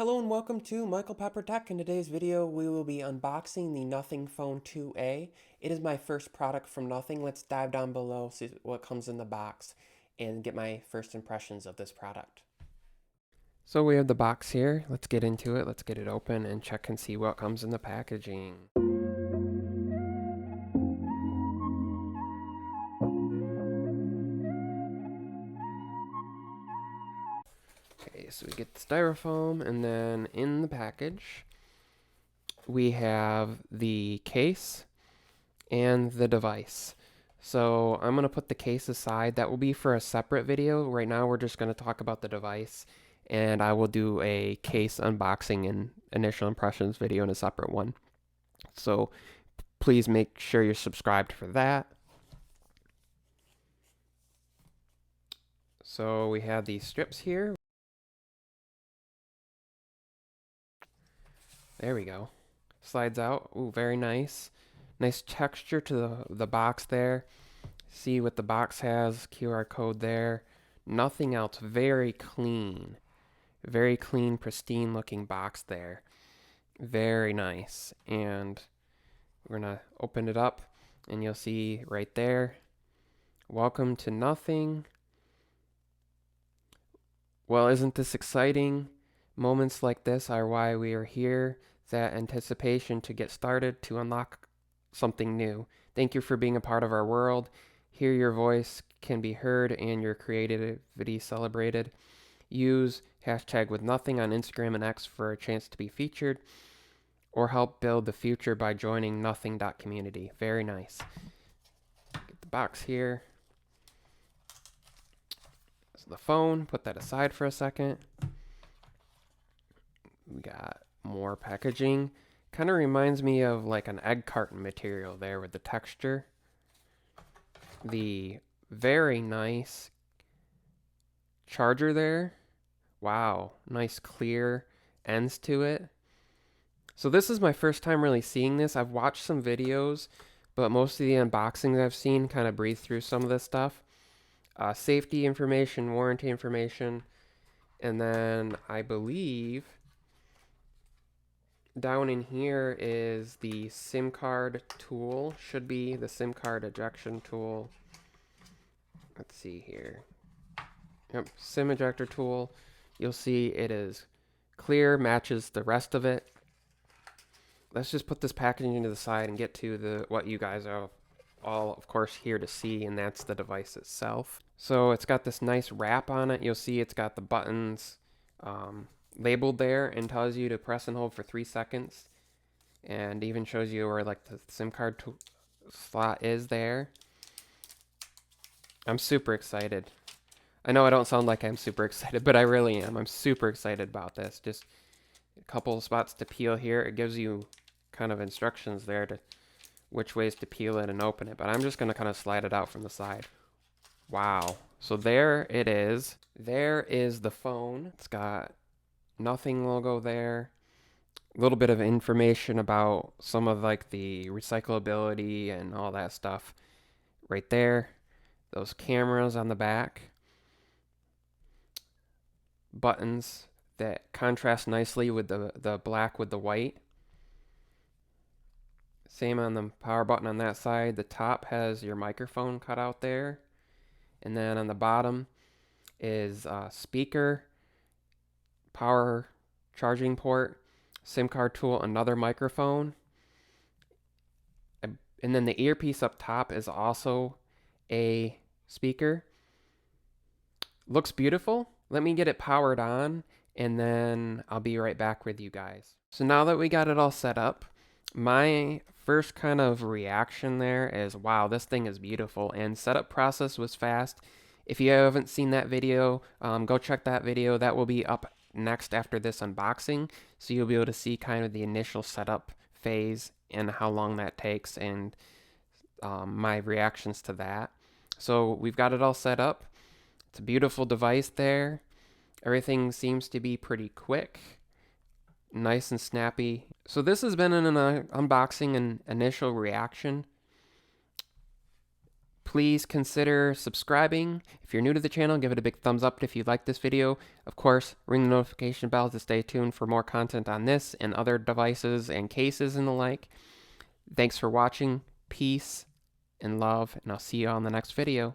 Hello and welcome to Michael Pepper Tech. In today's video, we will be unboxing the Nothing Phone 2A. It is my first product from Nothing. Let's dive down below, see what comes in the box, and get my first impressions of this product. So we have the box here. Let's get into it. Let's get it open and check and see what comes in the packaging. Okay, so we get the styrofoam, and then in the package, we have the case and the device. So I'm going to put the case aside. That will be for a separate video. Right now we're just going to talk about the device, and I will do a case unboxing and initial impressions video in a separate one. So please make sure you're subscribed for that. So we have these strips here. There we go. Slides out. Ooh, very nice. Nice texture to the box there. See what the box has, QR code there. Nothing else. Very clean, pristine looking box there. Very nice. And we're gonna open it up and you'll see right there, welcome to Nothing. Well, isn't this exciting? Moments like this are why we are here. That anticipation to get started, to unlock something new. Thank you for being a part of our world. Here your voice can be heard and your creativity celebrated. Use hashtag with nothing on Instagram and X for a chance to be featured, or help build the future by joining nothing.community. Very nice. Get the box here. So the phone, put that aside for a second. We got more packaging. Kind of reminds me of like an egg carton material there with the texture. The very nice charger there. Wow, nice clear ends to it. So this is my first time really seeing this. I've watched some videos, but most of the unboxings I've seen kind of breeze through some of this stuff. Safety information, warranty information, and then I believe down in here is the SIM card tool. Should be the SIM card ejection tool. Let's see here. Yep, SIM ejector tool. You'll see it is clear, matches the rest of it. Let's just put this packaging to the side and get to what you guys are all, of course, here to see, and that's the device itself. So it's got this nice wrap on it. You'll see it's got the buttons labeled there and tells you to press and hold for 3 seconds, and even shows you where like the SIM card slot is there. I'm super excited. I know I don't sound like I'm super excited, but I really am. I'm super excited about this. Just a couple of spots to peel here. It gives you kind of instructions there to which ways to peel it and open it, but I'm just going to kind of slide it out from the side. Wow. So there it is. There is the phone. It's got Nothing logo there. A little bit of information about some of like the recyclability and all that stuff right there. Those cameras on the back. Buttons that contrast nicely with the black with the white. Same on the power button on that side. The top has your microphone cut out there. And then on the bottom is speaker, power charging port, SIM card tool, another microphone. And then the earpiece up top is also a speaker. Looks beautiful. Let me get it powered on and then I'll be right back with you guys. So now that we got it all set up, my first kind of reaction there is, wow, this thing is beautiful, and setup process was fast. If you haven't seen that video, go check that video. That will be up next after this unboxing, so you'll be able to see kind of the initial setup phase and how long that takes, and my reactions to that. So we've got it all set up. It's a beautiful device there. Everything seems to be pretty quick, nice and snappy. So this has been an unboxing and initial reaction. Please consider subscribing. If you're new to the channel, give it a big thumbs up if you like this video. Of course, ring the notification bell to stay tuned for more content on this and other devices and cases and the like. Thanks for watching. Peace and love, and I'll see you on the next video.